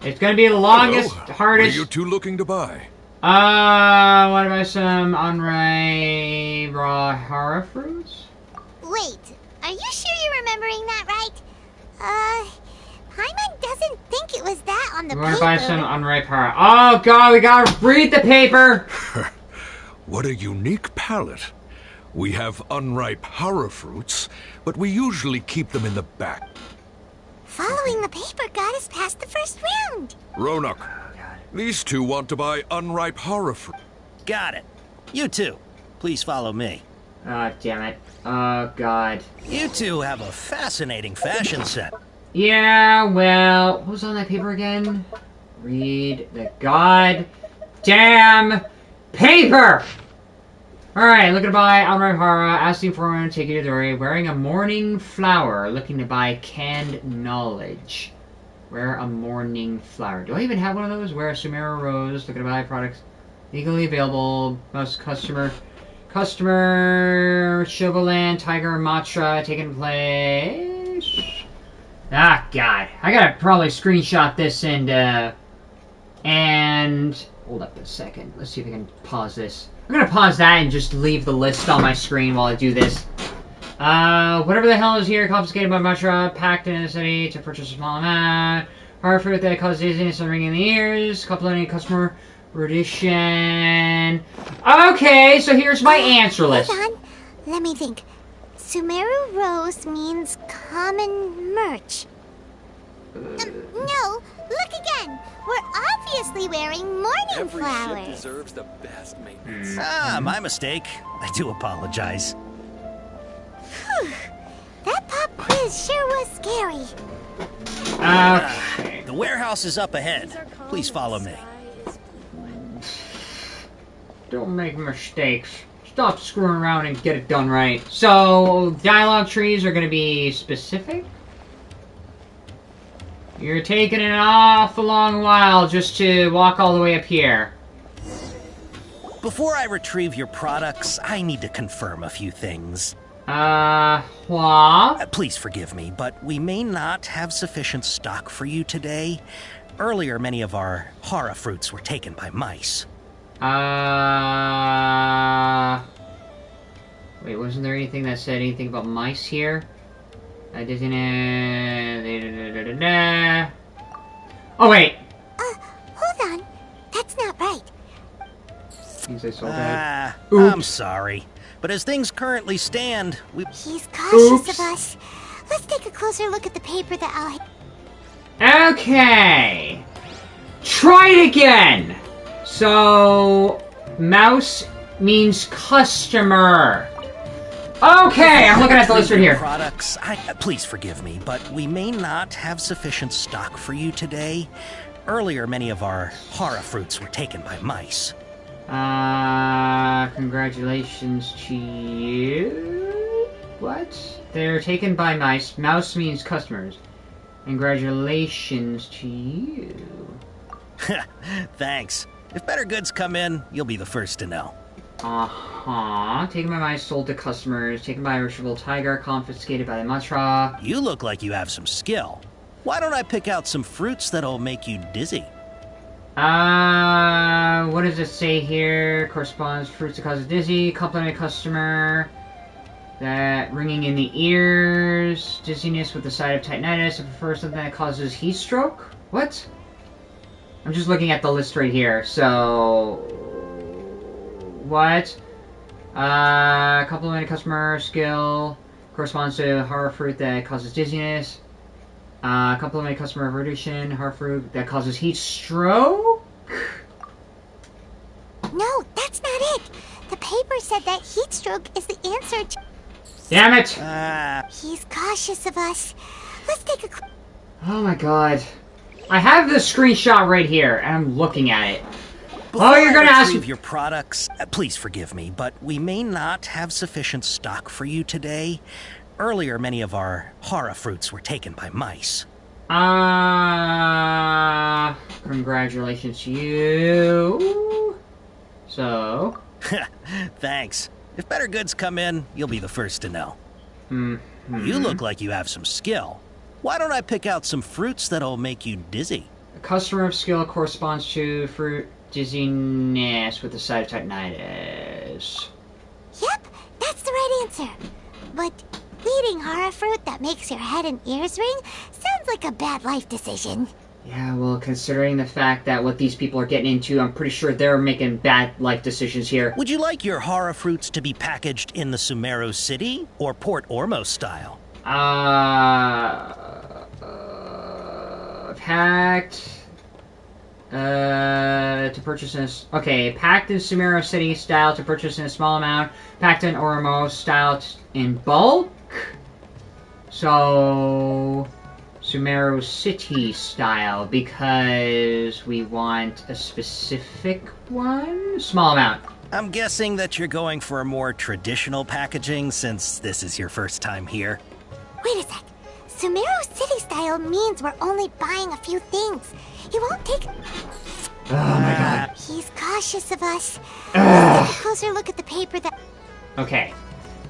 It's gonna be the longest, hardest. What are you two looking to buy? What about some unripe raw hara fruits? Wait, are you sure you're remembering that right? Paimon doesn't think it was that on the paper. We want to buy some unripe hara. Oh god, we gotta read the paper! What a unique palette. We have unripe hara fruits, but we usually keep them in the back. Following the paper got us past the first round. Ronak, these two want to buy unripe hara fruit. Got it. You two, please follow me. Oh, damn it. Oh, God. You two have a fascinating fashion sense. Yeah, well, what was on that paper again? Read the goddamn paper! Alright, looking to buy unripe hara, asking for one, take you to Dori, wearing a morning flower, looking to buy canned knowledge. Wear a morning flower. Do I even have one of those? Wear a Sumeru rose, looking to buy products legally available, most customer, Shogoland, Tiger, Matra, taking place. Ah, God. I gotta probably screenshot this and hold up a second. Let's see if I can pause this. I'm gonna pause that and just leave the list on my screen while I do this. Whatever the hell is here, confiscated by Matra, packed in the city to purchase a small amount. Hard fruit that causes dizziness and ringing in the ears. Complimenting customer Rhodesian. Okay, so here's my answer list. Hold on. Let me think. Sumeru Rose means common merch. No, look again. We're obviously wearing morning flowers. Deserves the best maintenance. My mistake. I do apologize. Whew. That pop quiz sure was scary. Okay. The warehouse is up ahead. Please follow me. Don't make mistakes. Stop screwing around and get it done right. So, dialogue trees are going to be specific? You're taking an awful long while just to walk all the way up here. Before I retrieve your products, I need to confirm a few things. What? Please forgive me, but we may not have sufficient stock for you today. Earlier, many of our hara fruits were taken by mice. Wait, wasn't there anything that said anything about mice here? I didn't. Oh, wait! Hold on. That's not right. Seems I saw that. I'm sorry. But as things currently stand, He's cautious of us. Let's take a closer look at the paper that Okay! Try it again! So, mouse means customer. Okay, I'm looking at the list right here. Products. Please forgive me, but we may not have sufficient stock for you today. Earlier, many of our hara fruits were taken by mice. Congratulations to you. What? They're taken by mice. Mouse means customers. Congratulations to you. Thanks. If better goods come in, you'll be the first to know. Taken by mice, sold to customers. Taken by a retrievable tiger, confiscated by the Matra. You look like you have some skill. Why don't I pick out some fruits that'll make you dizzy? What does it say here? Corresponds fruits that cause dizzy. Compliment customer. That ringing in the ears. Dizziness with the side of tinnitus. I prefer something that causes heat stroke. What? I'm just looking at the list right here. So, what? Complimenting customer skill. Corresponds to hara fruit that causes dizziness. Complimenting customer evolution, hard fruit that causes heat stroke? No, that's not it. The paper said that heat stroke is the answer to... Damn it! He's cautious of us. Let's take a... Oh my god. I have the screenshot right here, and I'm looking at it. Before you're gonna ask... your products, please forgive me, but we may not have sufficient stock for you today. Earlier, many of our hara fruits were taken by mice. Congratulations to you. So... Thanks. If better goods come in, you'll be the first to know. You look like you have some skill. Why don't I pick out some fruits that'll make you dizzy? A customer of skill corresponds to fruit dizziness with a side of tinnitus. Yep, that's the right answer. But eating horror fruit that makes your head and ears ring sounds like a bad life decision. Yeah, well, considering the fact that what these people are getting into, I'm pretty sure they're making bad life decisions here. Would you like your horror fruits to be packaged in the Sumeru City or Port Ormos style? Packed. To purchase in a, okay, packed in Sumeru City style to purchase in a small amount. Packed in Ormos style in bulk. So Sumeru City style, because we want a specific one? Small amount. I'm guessing that you're going for a more traditional packaging since this is your first time here. Wait a sec. Sumeru City style means we're only buying a few things. He won't take... Oh my god. He's cautious of us. Let's take a closer look at the paper that... Okay.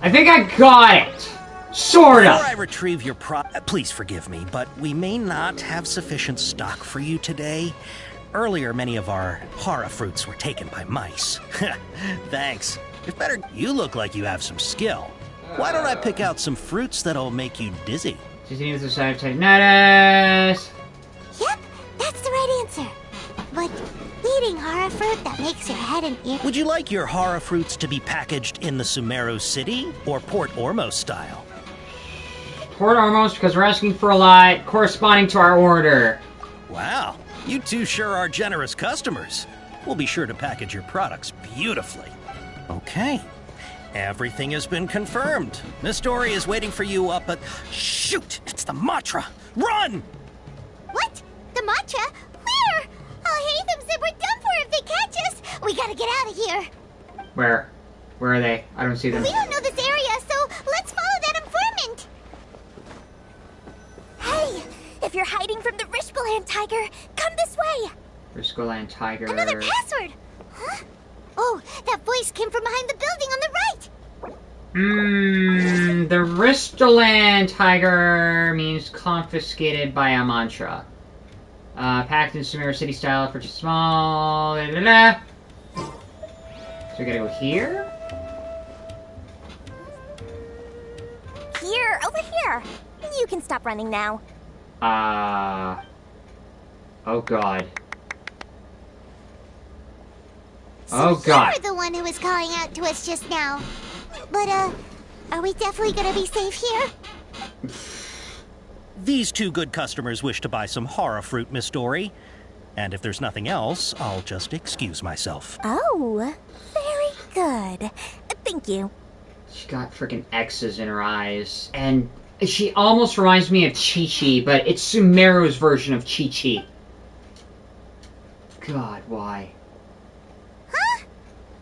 I think I got it! Sort of! Before I retrieve your please forgive me, but we may not have sufficient stock for you today. Earlier, many of our horror fruits were taken by mice. Thanks. It's better you look like you have some skill. Why don't I pick out some fruits that'll make you dizzy? Dizzy with the side of tinnitus. Yep, that's the right answer. But eating horror fruit that makes your head and ears... Would you like your horror fruits to be packaged in the Sumeru City or Port Ormos style? Port Ormos, because we're asking for a lot corresponding to our order. Wow, you two sure are generous customers. We'll be sure to package your products beautifully. Okay, everything has been confirmed. Miss Dory is waiting for you up at... Shoot, it's the Matra! Run! What? The matcha? Where? ALHAITHAM'S said we're done for if they catch us. We gotta get out of here. Where? Where are they? I don't see them. We don't know this area, so let's follow that informant. Hey, if you're hiding from the Rishbaland tiger, come this way. Rishbaland tiger. Another password. Huh? Oh, that voice came from behind the building on the right. The Rishbaland tiger means confiscated by a mantra. Packed in Sumeru City style for just small. So we gotta go here? Here, over here. You can stop running now. Oh god. So Oh god. you were the one who was calling out to us just now. But, are we definitely gonna be safe here? These two good customers wish to buy some horror fruit, Miss Dory. And if there's nothing else, I'll just excuse myself. Oh, very good. Thank you. She got freaking X's in her eyes. And she almost reminds me of Chi-Chi, but it's Sumeru's version of Chi-Chi. God, why? Huh?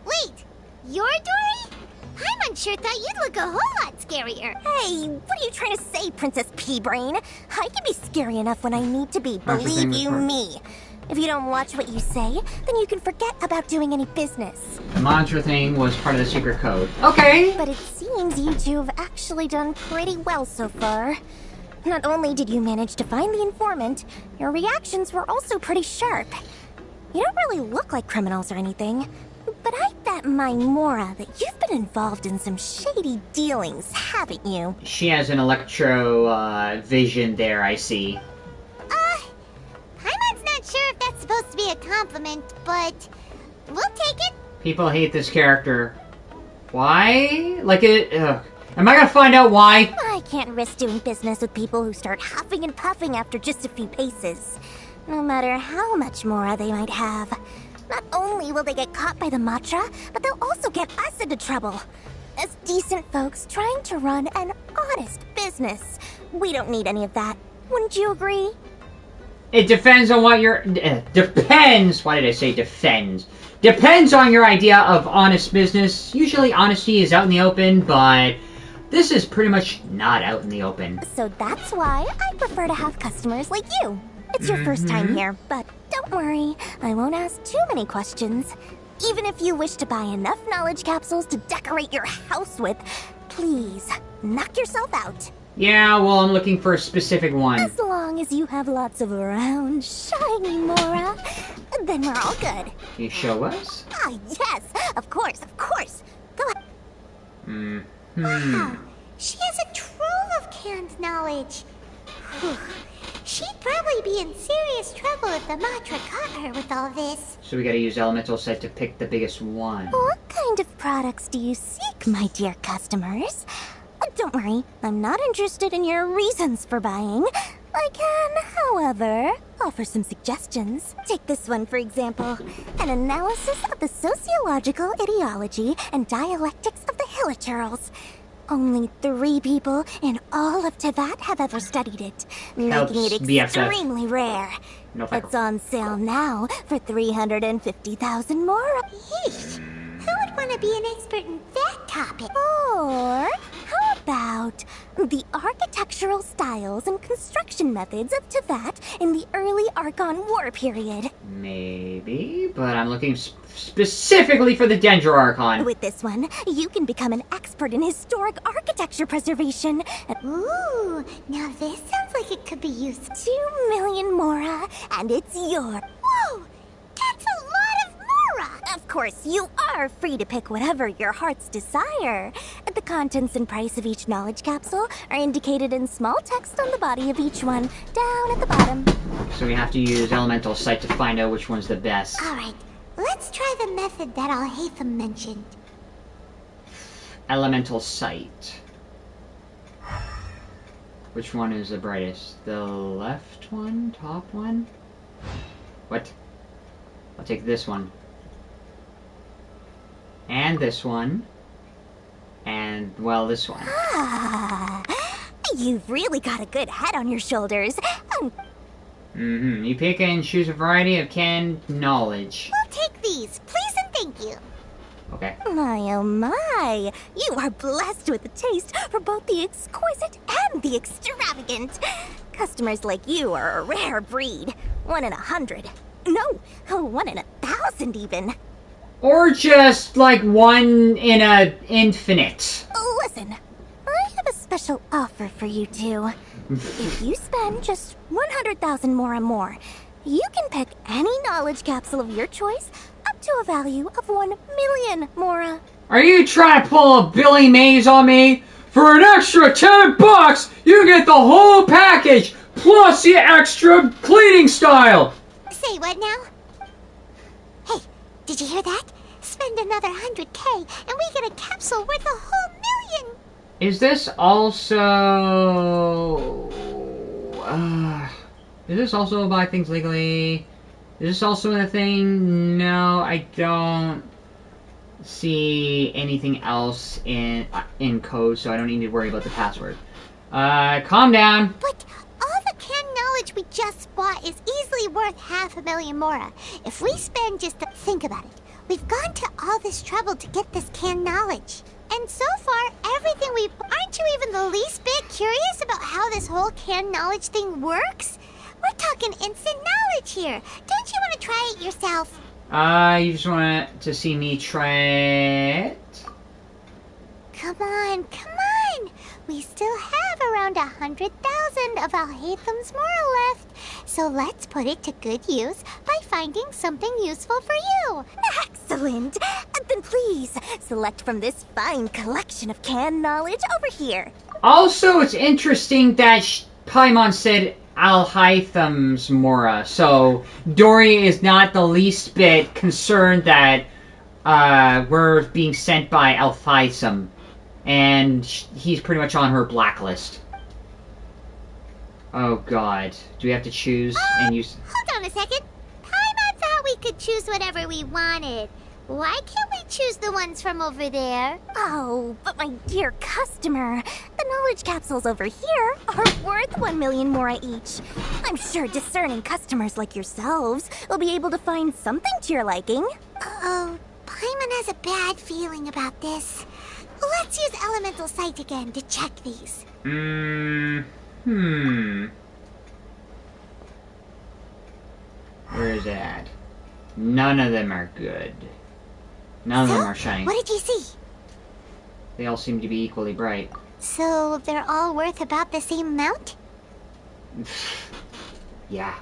Wait, you're Dory? Paimon sure thought you'd look a whole lot scarier. Hey, what are you trying to say, Princess Pea-Brain? I can be scary enough when I need to be, believe you me. If you don't watch what you say, then you can forget about doing any business. The mantra thing was part of the secret code. Okay! But it seems you two have actually done pretty well so far. Not only did you manage to find the informant, your reactions were also pretty sharp. You don't really look like criminals or anything, but I bet my Mora that you've been involved in some shady dealings, haven't you? She has an electro vision there, I see. Paimon's not sure if that's supposed to be a compliment, but we'll take it. People hate this character. Why? Like it... Ugh. Am I gonna find out why? I can't risk doing business with people who start huffing and puffing after just a few paces. No matter how much Mora they might have. Not only will they get caught by the Matra, but they'll also get us into trouble. As decent folks trying to run an honest business, we don't need any of that. Wouldn't you agree? It depends on what your... depends! Why did I say defends? Depends on your idea of honest business. Usually honesty is out in the open, but this is pretty much not out in the open. So that's why I prefer to have customers like you. It's your first time here, but don't worry, I won't ask too many questions. Even if you wish to buy enough knowledge capsules to decorate your house with, please, knock yourself out. Yeah, well, I'm looking for a specific one. As long as you have lots of round, shiny Mora, then we're all good. Can you show us? Ah, yes, of course, of course. Go ahead. Wow, she has a trove of canned knowledge. Whew. She'd probably be in serious trouble if the Matra caught her with all this. So we gotta use Elemental Sight to pick the biggest one. What kind of products do you seek, my dear customers? Don't worry, I'm not interested in your reasons for buying. I can, however, offer some suggestions. Take this one, for example. An analysis of the sociological ideology and dialectics of the Hilichurls. Only 3 people in all of Teyvat have ever studied it, making it BFF. extremely rare. No thank It's on sale now for 350,000 more. Yeesh, who would want to be an expert in that topic? Or how about the architectural styles and construction methods of Teyvat in the early Archon War period? Maybe, but I'm looking specifically for the Dendro Archon. With this one, you can become an expert in historic architecture preservation. Ooh, now this sounds like it could be useful. 2 million Mora, and it's yours. Whoa, that's a lot of Mora! Of course, you are free to pick whatever your heart's desire. The contents and price of each knowledge capsule are indicated in small text on the body of each one, down at the bottom. So we have to use Elemental Sight to find out which one's the best. Alright, let's try the method that ALHAITHAM mentioned. Elemental Sight. Which one is the brightest? The left one? Top one? What? I'll take this one. And this one. And, well, this one. Ah, you've really got a good head on your shoulders. You pick and choose a variety of canned knowledge. We'll take these, please and thank you. Okay. My oh my, you are blessed with a taste for both the exquisite and the extravagant. Customers like you are a rare breed. 1 in 100. No, 1 in 1,000 even. Or just, like, 1 in a infinite. Listen, I have a special offer for you two. If you spend just 100,000 more and more, you can pick any knowledge capsule of your choice up to a value of 1 million Mora. Are you trying to pull a Billy Mays on me? For an extra $10, you get the whole package, plus the extra cleaning style! Say what now? Hey, did you hear that? Spend another 100K and we get a capsule worth a whole million! Is this also... is this also buy things legally? Is this also in a thing? No, I don't see anything else in code, so I don't need to worry about the password. Calm down. But all the canned knowledge we just bought is easily worth 500,000 Mora. If we spend just to think about it, we've gone to all this trouble to get this canned knowledge. And so far, everything we've... Aren't you even the least bit curious about how this whole canned knowledge thing works? We're talking instant knowledge here. Don't you want to try it yourself? You just want to see me try it? Come on, come on! We still have around 100,000 of ALHAITHAM'S Mora left. So let's put it to good use by finding something useful for you. Excellent! Then please, select from this fine collection of canned knowledge over here. Also, it's interesting that Paimon said ALHAITHAM'S Mora, so Dori is not the least bit concerned that we're being sent by ALHAITHAM, and he's pretty much on her blacklist. Oh god, do we have to choose and use... Hold on a second. Paimon thought we could choose whatever we wanted. Why can't we choose the ones from over there? Oh, but my dear customer, the knowledge capsules over here are worth 1 million Mora each. I'm sure discerning customers like yourselves will be able to find something to your liking. Uh-oh, Paimon has a bad feeling about this. Let's use Elemental Sight again to check these. Where is it at? None of them are good. None of them are shining. What did you see? They all seem to be equally bright. So they're all worth about the same amount? Yeah.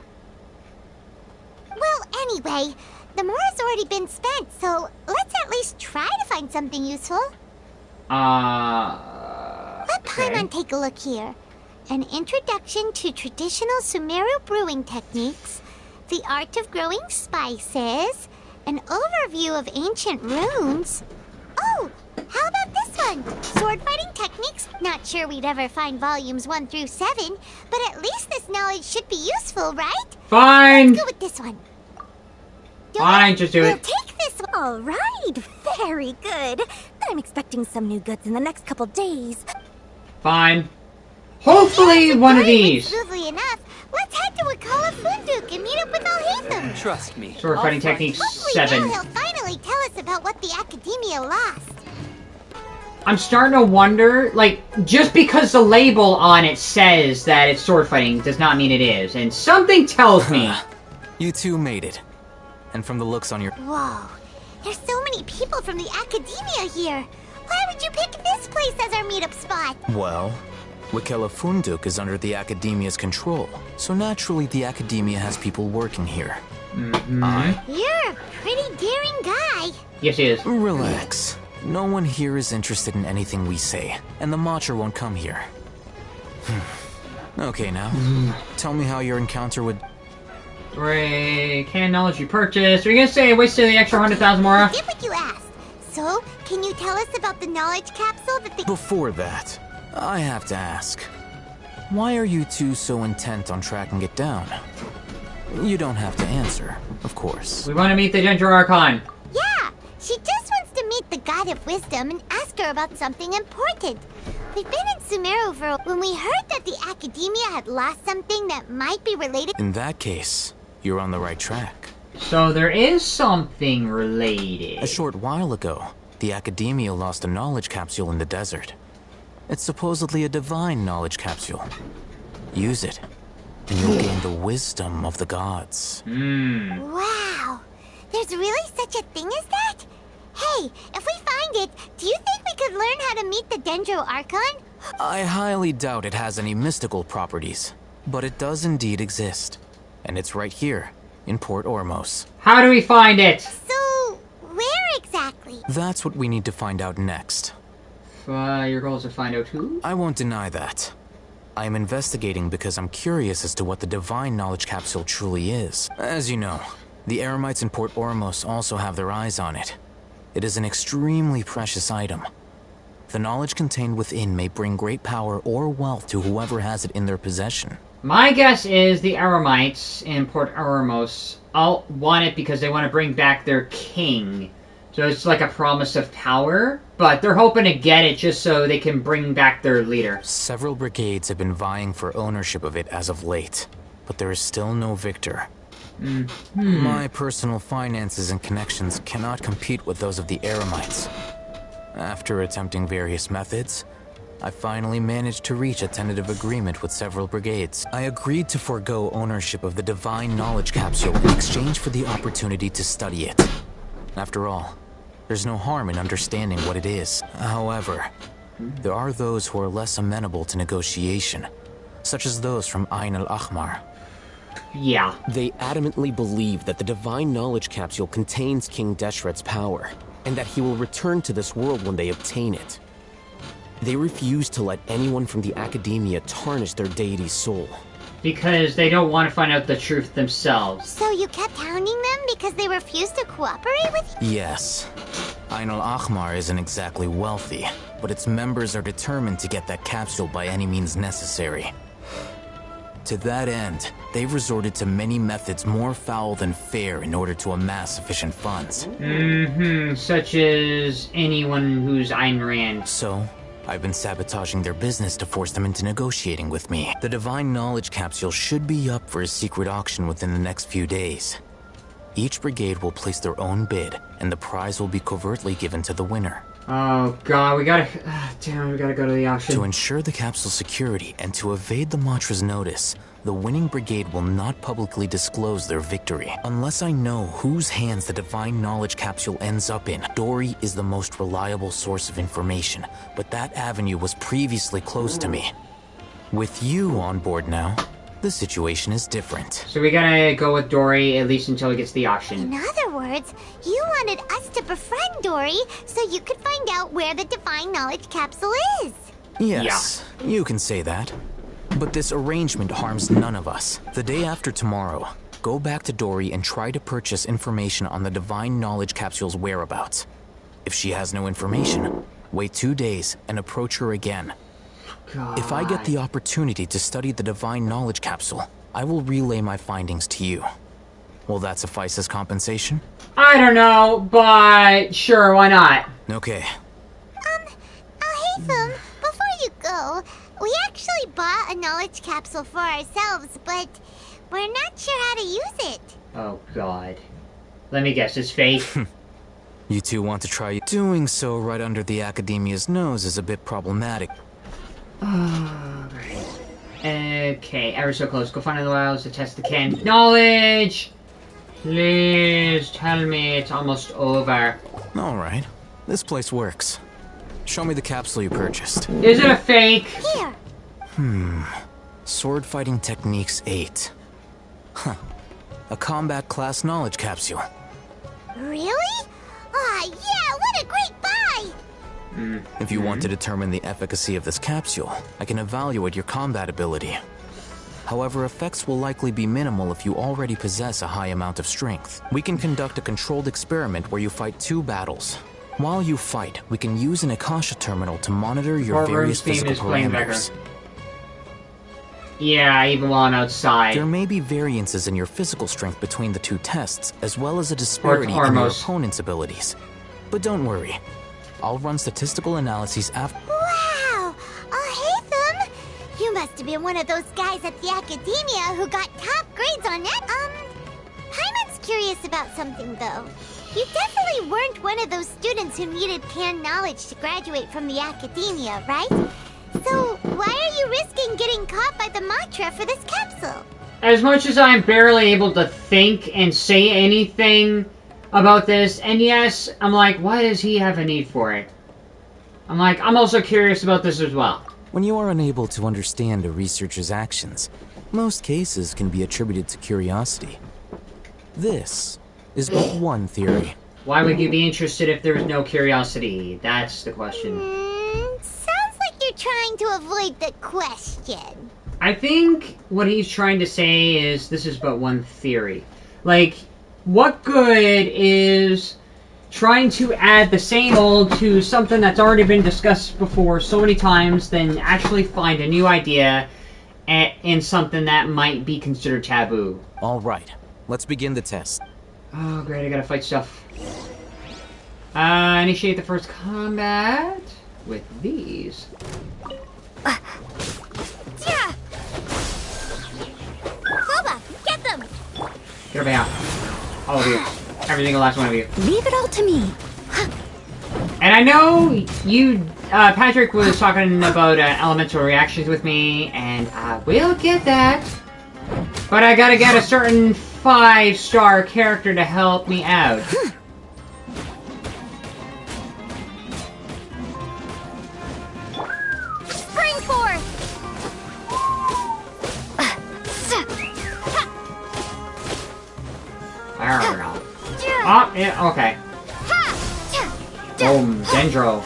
Well, anyway, the mora's already been spent, so let's at least try to find something useful. Let Paimon take a look here. An introduction to traditional Sumeru brewing techniques, the art of growing spices, an overview of ancient runes. Oh, how about this one? Sword fighting techniques? Not sure we'd ever find volumes 1 through 7, but at least this knowledge should be useful, right? Fine. Let's go with this one. Fine, just do we'll it. take this one. All right, very good. I'm expecting some new goods in the next couple days. Fine. Hopefully one of these. Smoothly enough, let's head to Wakala Funduk and meet up with ALHAITHAM'S. Trust me. Sword fighting techniques Hopefully 7. now he'll finally tell us about what the Academia lost. I'm starting to wonder, like, just because the label on it says that it's sword fighting does not mean it is. And something tells me. You two made it. And from the looks on your... Whoa, there's so many people from the Academia here. Why would you pick this place as our meetup spot? Well, Wakela Funduk is under the Academia's control, so naturally the Academia has people working here. You're a pretty daring guy. Yes, he is. Relax. No one here is interested in anything we say, and the Matcha won't come here. Okay, now, tell me how your encounter with... Great. Can knowledge you purchased. Are you gonna say I wasted the extra 100,000 more? Did what you asked. So, can you tell us about the knowledge capsule that the... Before that, I have to ask, why are you two so intent on tracking it down? You don't have to answer, of course. We want to meet the Dendro Archon. Yeah, she just wants to meet the God of Wisdom and ask her about something important. We've been in Sumeru for when we heard that the Academia had lost something that might be related. In that case, you're on the right track. So there is something related. A short while ago, the Academia lost a knowledge capsule in the desert. It's supposedly a divine knowledge capsule. Use it, and you'll gain the wisdom of the gods. Wow, there's really such a thing as that? Hey, if we find it, do you think we could learn how to meet the Dendro Archon? I highly doubt it has any mystical properties, but it does indeed exist. And it's right here, in Port Ormos. How do we find it? So, where exactly? That's what we need to find out next. Your goal is to find out who? I won't deny that. I am investigating because I'm curious as to what the divine knowledge capsule truly is. As you know, the Eremites in Port Ormos also have their eyes on it. It is an extremely precious item. The knowledge contained within may bring great power or wealth to whoever has it in their possession. My guess is the Eremites in Port Ormos all want it because they want to bring back their king. So it's like a promise of power, but they're hoping to get it just so they can bring back their leader. Several brigades have been vying for ownership of it as of late, but there is still no victor. My personal finances and connections cannot compete with those of the Eremites. After attempting various methods, I finally managed to reach a tentative agreement with several brigades. I agreed to forego ownership of the divine knowledge capsule in exchange for the opportunity to study it. After all, there's no harm in understanding what it is. However, there are those who are less amenable to negotiation, such as those from Ain al-Ahmar. Yeah. They adamantly believe that the divine knowledge capsule contains King Deshret's power, and that he will return to this world when they obtain it. They refuse to let anyone from the Academia tarnish their deity's soul. Because they don't want to find out the truth themselves. So you kept hounding them because they refused to cooperate with you? Yes. Ain al-Ahmar isn't exactly wealthy, but its members are determined to get that capsule by any means necessary. To that end, they've resorted to many methods more foul than fair in order to amass sufficient funds. Such as anyone who's Ayn Rand. So, I've been sabotaging their business to force them into negotiating with me. The divine knowledge capsule should be up for a secret auction within the next few days. Each brigade will place their own bid, and the prize will be covertly given to the winner. Oh god, we gotta... damn, we gotta go to the auction. To ensure the capsule's security and to evade the Matra's notice, the winning brigade will not publicly disclose their victory. Unless I know whose hands the divine knowledge capsule ends up in, Dori is the most reliable source of information, but that avenue was previously closed to me. With you on board now, the situation is different. So we gotta go with Dori at least until he gets the auction. In other words, you wanted us to befriend Dori so you could find out where the divine knowledge capsule is. Yes, you can say that. But this arrangement harms none of us. The day after tomorrow, go back to Dori and try to purchase information on the divine knowledge capsule's whereabouts. If she has no information, wait 2 days and approach her again. God. If I get the opportunity to study the divine knowledge capsule, I will relay my findings to you. Will that suffice as compensation? I don't know, but sure, why not? Okay. ALHAITHAM, before you go, we actually bought a knowledge capsule for ourselves, but we're not sure how to use it. Oh god. Let me guess, it's fake. You two want to try doing so right under the academia's nose is a bit problematic. Alright. Okay, ever so close. Go find the wilds to test the Ken knowledge. Please tell me it's almost over. Alright, this place works. Show me the capsule you purchased. Is it a fake? Here. Sword Fighting Techniques 8. Huh. A combat class knowledge capsule. Really? Aw, yeah, what a great buy! If you want to determine the efficacy of this capsule, I can evaluate your combat ability. However, effects will likely be minimal if you already possess a high amount of strength. We can conduct a controlled experiment where you fight 2 battles. While you fight, we can use an Akasha terminal to monitor your various physical parameters. Yeah, even while I'm outside. There may be variances in your physical strength between the 2 tests, as well as a disparity in your opponent's abilities. But don't worry. I'll run statistical analyses after. Wow! ALHAITHAM! You must have been one of those guys at the academia who got top grades on it. Paimon's curious about something, though. You definitely weren't one of those students who needed canned knowledge to graduate from the academia, right? So, why are you risking getting caught by the Matra for this capsule? As much as I'm barely able to think and say anything about this, and yes, I'm like, why does he have a need for it? I'm like, I'm also curious about this as well. When you are unable to understand a researcher's actions, most cases can be attributed to curiosity. This is but one theory. Why would you be interested if there was no curiosity? That's the question. Sounds like you're trying to avoid the question. I think what he's trying to say is this is but one theory. Like, what good is trying to add the same old to something that's already been discussed before so many times than actually find a new idea in something that might be considered taboo? Alright, let's begin the test. Oh great, I gotta fight stuff. Initiate the first combat with these. Yeah. Boba, get them! Get over here. All of you. Every single last one of you. Leave it all to me. And I know you, Patrick was talking about elemental reactions with me, and I will get that. But I gotta get a certain 5-star character to help me out. Spring forth! There we go. Oh, yeah, okay. Boom, Dendro.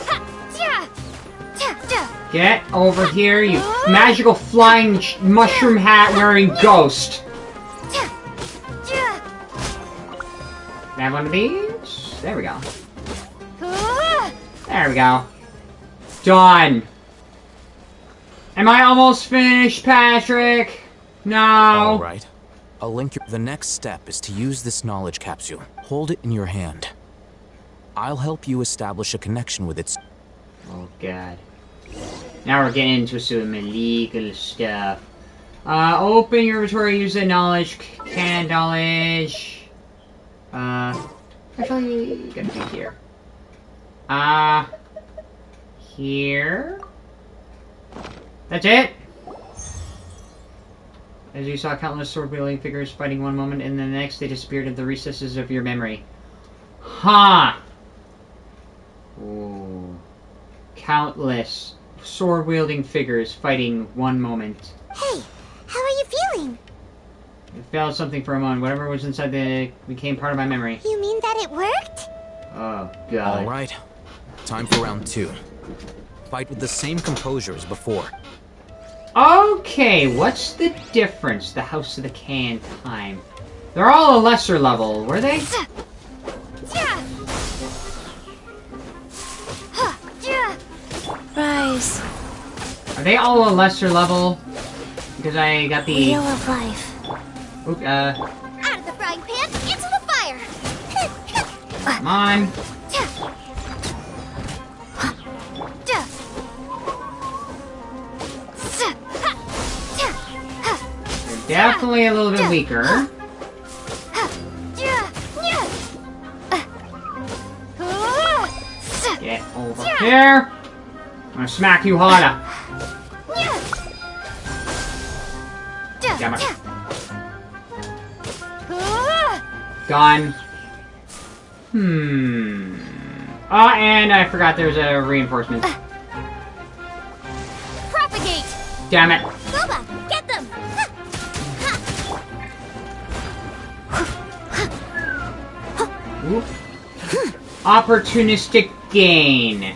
Get over here, you magical flying mushroom hat wearing ghost. Can I have one of these? There we go. There we go. Done. Am I almost finished, Patrick? No. Alright. I'll link your... The next step is to use this knowledge capsule. Hold it in your hand. I'll help you establish a connection with it. Oh, God. Now we're getting into some illegal stuff. Open your inventory, use the knowledge, can knowledge. Actually, gonna be here. Here? That's it? As you saw countless sword-wielding figures fighting one moment, and the next they disappeared into the recesses of your memory. Ha! Ooh. Countless sword-wielding figures fighting one moment. Hey, how are you feeling? I felt something for a moment. Whatever was inside became part of my memory. You mean that it worked? Oh, God. Alright. Time for round 2. Fight with the same composure as before. Okay, what's the difference? The House of the Can time. They're all a lesser level, were they? Rise. Are they all a lesser level? Because I got the... Wheel of life. Oop, Out of the frying pan, into the fire! come on. They're definitely a little bit weaker. Get over here. I'm gonna smack you harder. Damn it. Gone. And I forgot there's a reinforcement. Propagate! Damn it. Boba, get them! Oop. Opportunistic gain.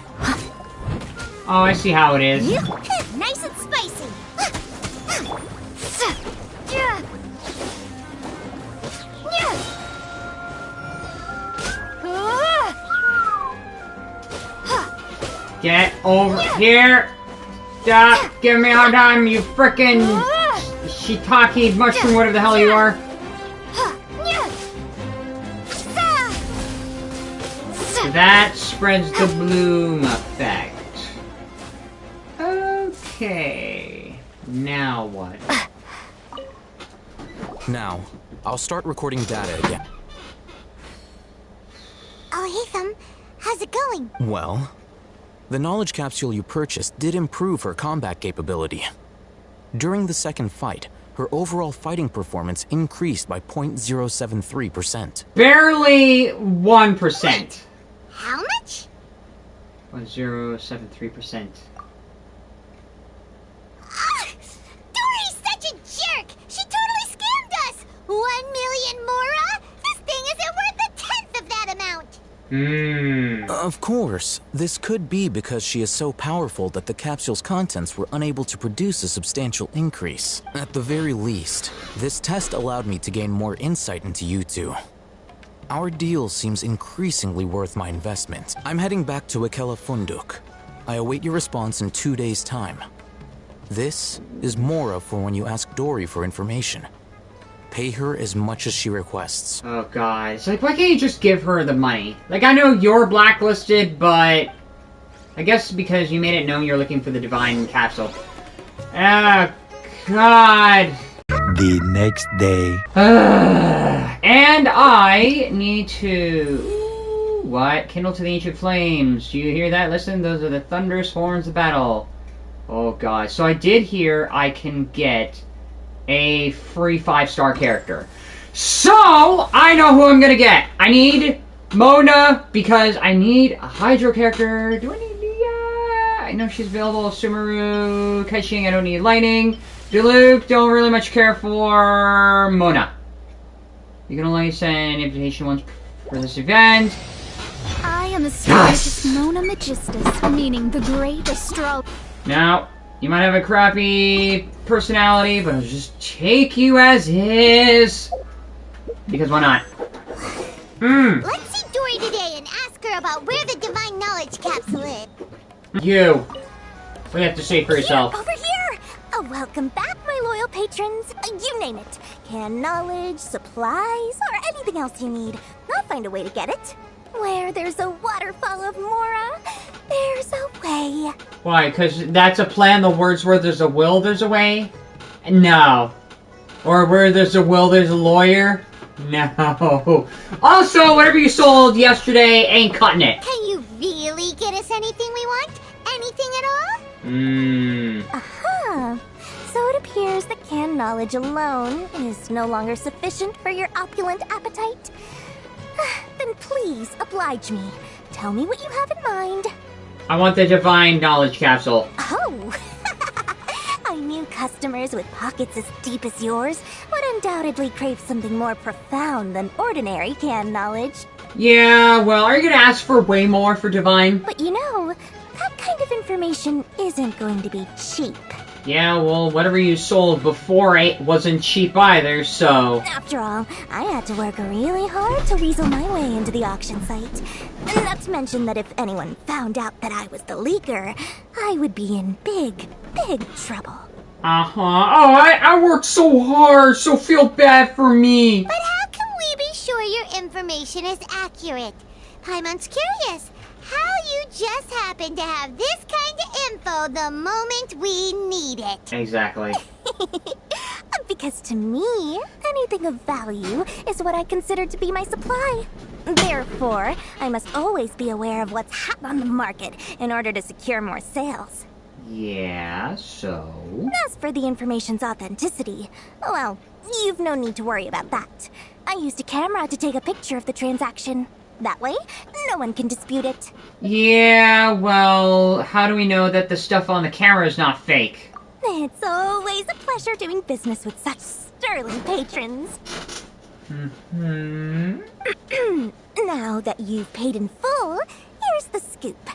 Oh, I see how it is. Nice and spicy! Get over here. Stop giving me a hard time, you frickin' shiitake mushroom, whatever the hell you are. That spreads the bloom effect. Okay. Now what? Now, I'll start recording data again. ALHAITHAM, how's it going? Well, the knowledge capsule you purchased did improve her combat capability. During the second fight, her overall fighting performance increased by 0.073%. Barely 1%. How much? 0.073%. Dori's such a jerk! She totally scammed us! 1 million mora? This thing isn't worth a tenth of that amount! Of course, this could be because she is so powerful that the capsule's contents were unable to produce a substantial increase. At the very least, this test allowed me to gain more insight into you two. Our deal seems increasingly worth my investment. I'm heading back to Ikela Funduk. I await your response in 2 days' time. This is Mora for when you ask Dori for information. Pay her as much as she requests. Oh god. It's like, why can't you just give her the money? Like, I know you're blacklisted, but... I guess because you made it known you're looking for the divine capsule. Oh, god. The next day. And I need to... What? Kindle to the ancient flames. Do you hear that? Listen, those are the thunderous horns of battle. Oh god. So I did hear I can get a free 5-star character. So, I know who I'm gonna get. I need Mona, because I need a Hydro character. Do I need I know she's available. Sumeru, Kaixing, I don't need Lightning. Diluc, don't really much care for Mona. You can only send invitation once for this event. I am Astrologist Mona Magistus, meaning the great astrologer. Now, you might have a crappy personality, but I'll just take you as is. Because why not? Let's see Dori today and ask her about where the divine knowledge capsule is. You. What do you have to say for yourself? Over here! Welcome back, my loyal patrons. You name it. Canned knowledge, supplies, or anything else you need. I'll find a way to get it. Where there's a waterfall of Mora, there's a way. Why? Because that's a plan. The words where there's a will, there's a way? No. Or where there's a will, there's a lawyer? No. Also, whatever you sold yesterday ain't cutting it. Can you really get us anything we want? Anything at all? Aha! So it appears that canned knowledge alone is no longer sufficient for your opulent appetite. Then please, oblige me. Tell me what you have in mind. I want the divine knowledge capsule. Oh! I knew customers with pockets as deep as yours would undoubtedly crave something more profound than ordinary canned knowledge. Yeah, well, are you gonna ask for way more for divine? But you know, that kind of information isn't going to be cheap. Yeah, well, whatever you sold before it wasn't cheap either, so... After all, I had to work really hard to weasel my way into the auction site. Not to mention that if anyone found out that I was the leaker, I would be in big, big trouble. Uh-huh. Oh, I worked so hard, so feel bad for me. But how can we be sure your information is accurate? Paimon's curious. How you just happen to have this kind of info the moment we need it. Exactly. Because to me, anything of value is what I consider to be my supply. Therefore, I must always be aware of what's hot on the market in order to secure more sales. Yeah, so... As for the information's authenticity, well, you've no need to worry about that. I used a camera to take a picture of the transaction. That way, no one can dispute it. Yeah, well, how do we know that the stuff on the camera is not fake? It's always a pleasure doing business with such sterling patrons. Now that you've paid in full, here's the scoop.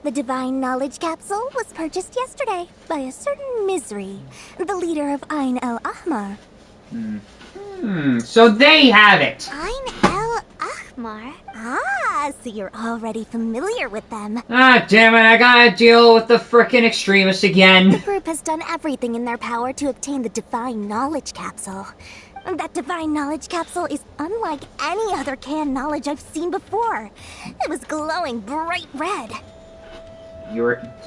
The divine knowledge capsule was purchased yesterday by a certain Misery, the leader of Ain al-Ahmar. So they have it. Ain al-Ahmar? Ah, so you're already familiar with them. Ah, damn it, I gotta deal with the frickin' extremists again. The group has done everything in their power to obtain the divine knowledge capsule. That divine knowledge capsule is unlike any other canned knowledge I've seen before. It was glowing bright red.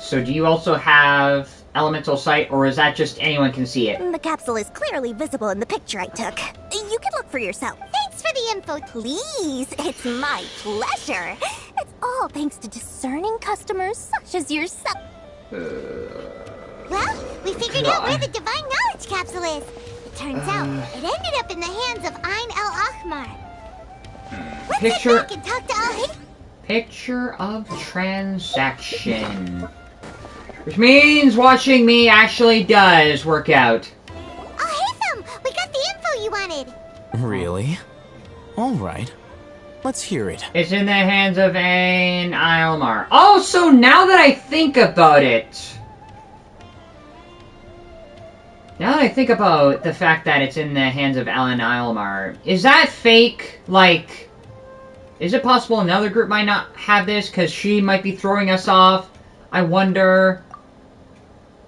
So do you also have elemental sight, or is that just anyone can see it? The capsule is clearly visible in the picture I took. You can look for yourself. Thanks for the info. Please, it's my pleasure. It's all thanks to discerning customers such as yourself. Well, we figured out where the divine knowledge capsule is. It turns out it ended up in the hands of Ain al-Ahmar. Let's head back and talk to ALHAITHAM'S. Picture of transaction. Which means watching me actually does work out. ALHAITHAM! We got the info you wanted! Really? Alright. Let's hear it. It's in the hands of Ain al-Ahmar. Also, now that I think about it... Now that I think about the fact that it's in the hands of Ain al-Ahmar, is that fake? Like... Is it possible another group might not have this because she might be throwing us off? I wonder...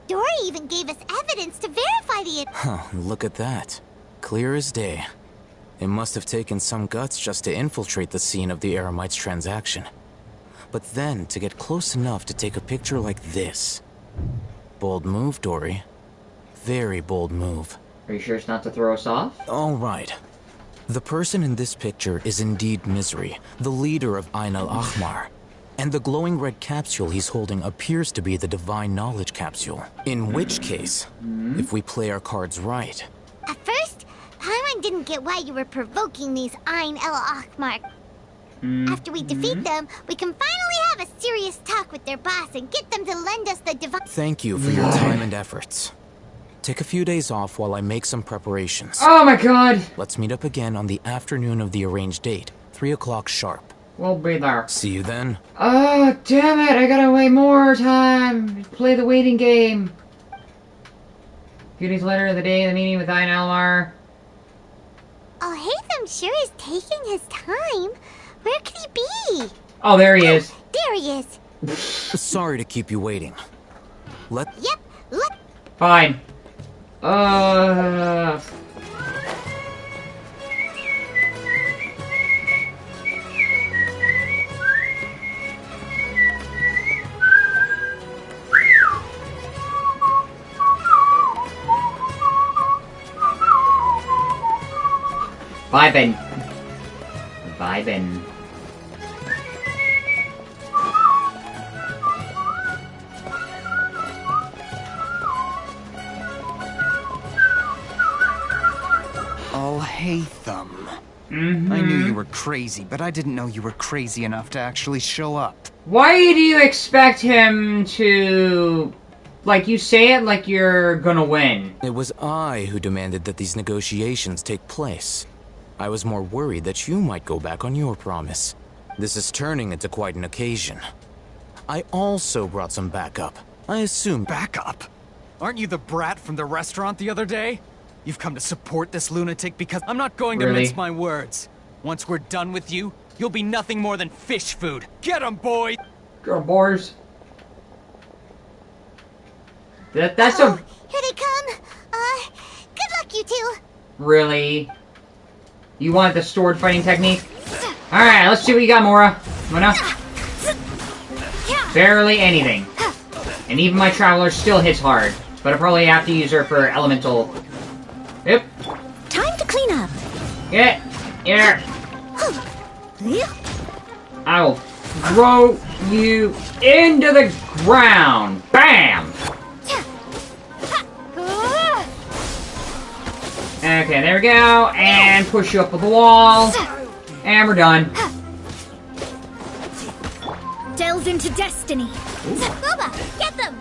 Dori even gave us evidence to verify the... Huh, look at that. Clear as day. It must have taken some guts just to infiltrate the scene of the Eremites transaction. But then to get close enough to take a picture like this. Bold move, Dori. Very bold move. Are you sure it's not to throw us off? All right. The person in this picture is indeed Misery, the leader of Ain al-Ahmar. And the glowing red capsule he's holding appears to be the divine knowledge capsule. In which case, if we play our cards right... At first, Paimon didn't get why you were provoking these Ain al-Ahmar. After we defeat them, we can finally have a serious talk with their boss and get them to lend us the divine... Thank you for your time and efforts. Take a few days off while I make some preparations. Oh my god! Let's meet up again on the afternoon of the arranged date, 3 o'clock sharp. We'll be there. See you then. Oh, damn it! I gotta wait more time! Play the waiting game! A few days later, the day of the meeting with Ain al-Ahmar. ALHAITHAM sure is taking his time. Where could he be? Oh, there he is. There he is. Sorry to keep you waiting. Yep, let... Fine. Vibing. vibin'. ALHAITHAM. Mm-hmm. I knew you were crazy, but I didn't know you were crazy enough to actually show up. Why do you expect him to... Like, you say it like you're gonna win. It was I who demanded that these negotiations take place. I was more worried that you might go back on your promise. This is turning into quite an occasion. I also brought some backup. I assume... Backup? Aren't you the brat from the restaurant the other day? You've come to support this lunatic because I'm not going to mince my words. Once we're done with you, you'll be nothing more than fish food. Get 'em, boys! Girl, boys. That's a... Here they come. Good luck, you two. Really? You want the sword fighting technique? Alright, let's see what you got, Mora. Wanna? Barely anything. And even my Traveler still hits hard. But I probably have to use her for elemental... Yep. Time to clean up. Get here. I will throw you into the ground. Bam! Okay, there we go. And push you up with the wall. And we're done. Delve into destiny. Boba, get them.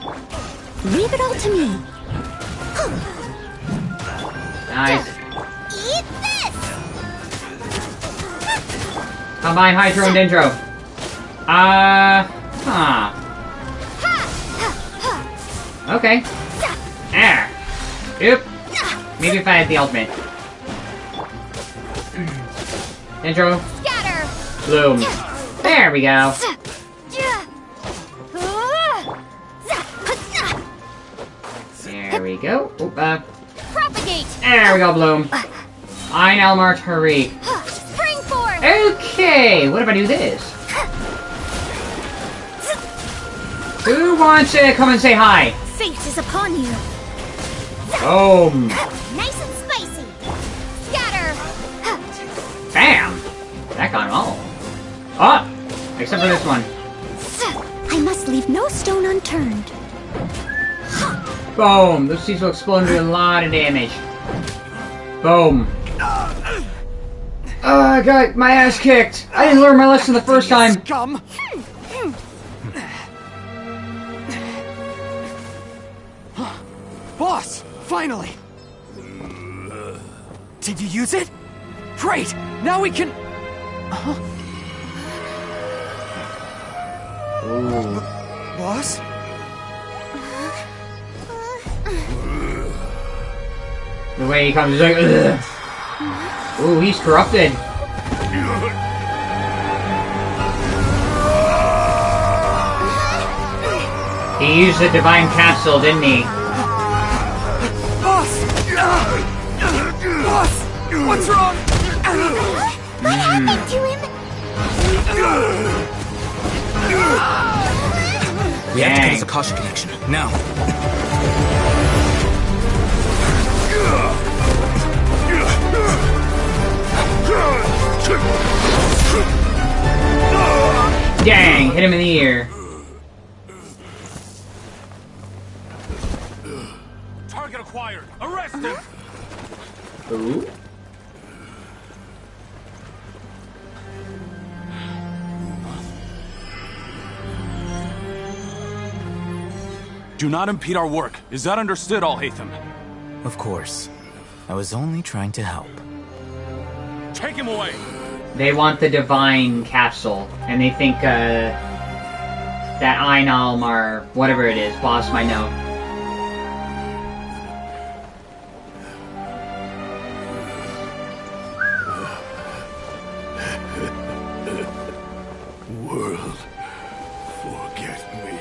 Leave it all to me. Nice. Eat this. Combine Hydro and Dendro. Huh. Okay. There. Oop. Maybe if I had the ultimate. Dendro. Scatter. Bloom. There we go. There we go. Oop, Propagate. there we go, Bloom. Einelmar Tariq. Spring form. Okay, what if I do this? Who wants to come and say hi? Fate is upon you. Boom. Nice and spicy. Scatter. Bam. That got them all. Oh, except for this one. I must leave no stone unturned. Boom. Those seeds will explode and do a lot of damage. Boom. I got my ass kicked. I didn't learn my lesson the first time. Scum! Boss! Finally! Did you use it? Great! Now we can... Boss? The way he comes is like, ugh. Ooh, he's corrupted. He used the divine capsule, didn't he? Boss! Boss! What's wrong? What happened to him? We have to cut his Akasha connection. Now. Dang, hit him in the ear. Target acquired. Arrest him. Ooh. Do not impede our work. Is that understood, ALHAITHAM? Of course. I was only trying to help. Take him away. They want the divine capsule, and they think, that Einelmar, whatever it is, boss might know. World, forget me.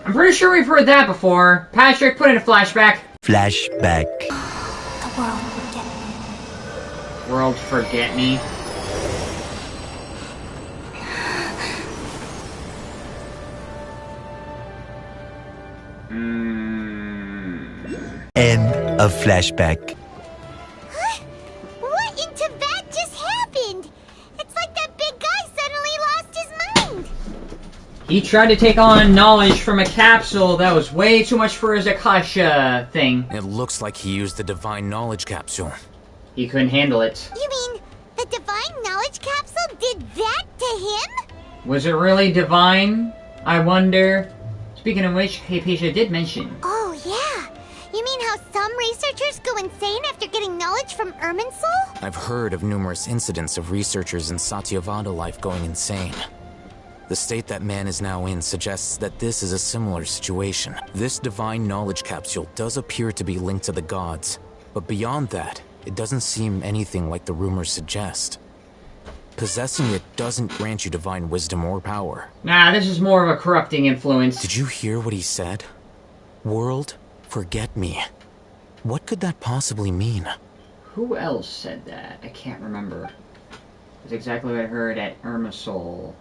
I'm pretty sure we've heard that before. Patrick, put in a flashback. Flashback. The world will get me. World forget me. End of flashback. What in Tibet just happened? He tried to take on knowledge from a capsule that was way too much for his Akasha thing. It looks like he used the divine knowledge capsule. He couldn't handle it. You mean the divine knowledge capsule did that to him? Was it really divine? I wonder. Speaking of which, Hypatia did mention. Oh, yeah. You mean how some researchers go insane after getting knowledge from Irminsul? I've heard of numerous incidents of researchers in Satyavada life going insane. The state that man is now in suggests that this is a similar situation. This divine knowledge capsule does appear to be linked to the gods, but beyond that, it doesn't seem anything like the rumors suggest. Possessing it doesn't grant you divine wisdom or power. Nah, this is more of a corrupting influence. Did you hear what he said? World, forget me. What could that possibly mean? Who else said that? I can't remember. It's exactly what I heard at Irminsul.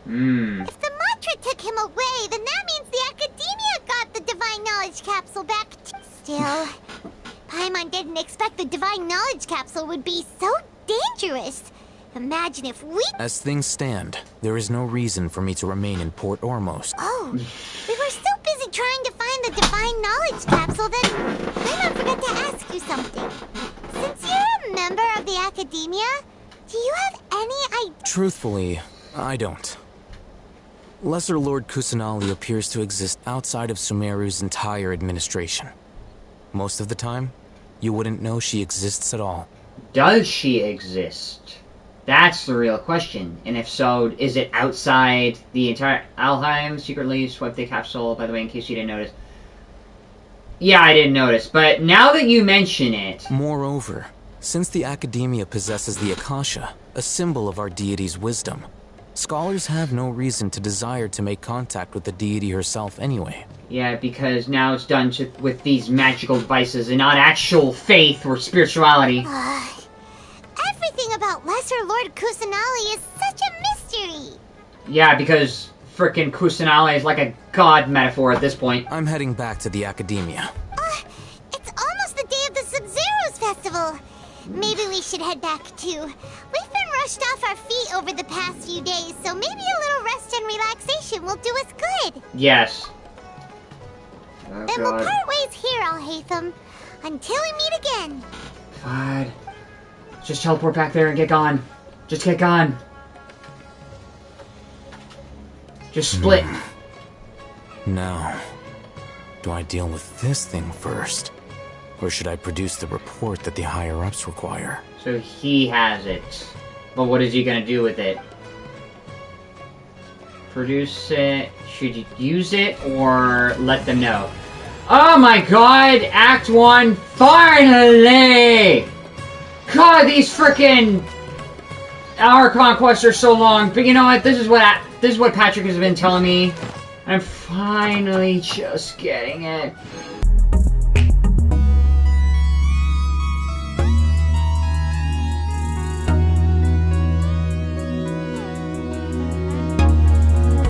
If the mantra took him away, then that means the Academia got the divine knowledge capsule back. Still, Paimon didn't expect the divine knowledge capsule would be so dangerous. Imagine if we... As things stand, there is no reason for me to remain in Port Ormos. Oh, we were so busy trying to find the divine knowledge capsule that Paimon forgot to ask you something. Since you're a member of the Academia, do you have any idea? Truthfully, I don't. Lesser Lord Kusanali appears to exist outside of Sumeru's entire administration. Most of the time, you wouldn't know she exists at all. Does she exist? That's the real question. And if so, is it outside the entire... Alheim secretly swept the capsule, by the way, in case you didn't notice. Yeah, I didn't notice, but now that you mention it... Moreover, since the Academia possesses the Akasha, a symbol of our deity's wisdom, scholars have no reason to desire to make contact with the deity herself anyway. Yeah, because now it's done with these magical devices and not actual faith or spirituality. Everything about Lesser Lord Kusanali is such a mystery. Yeah, because frickin' Kusanali is like a god metaphor at this point. I'm heading back to the Academia. It's almost the day of the Sub-Zero's festival. Maybe we should head back too. We've been rushed off our feet over the past few days, so maybe a little rest and relaxation will do us good. Yes. Oh, then we'll part ways here, Alhaitham, until we meet again. Fine. Just teleport back there and get gone. Just get gone. Just split. Now, do I deal with this thing first? Or should I produce the report that the higher-ups require? So he has it. But what is he gonna do with it? Produce it? Should you use it or let them know? Oh my god! Act 1, finally! God, these frickin' hour conquests are so long. But you know what? This is what Patrick has been telling me. I'm finally just getting it.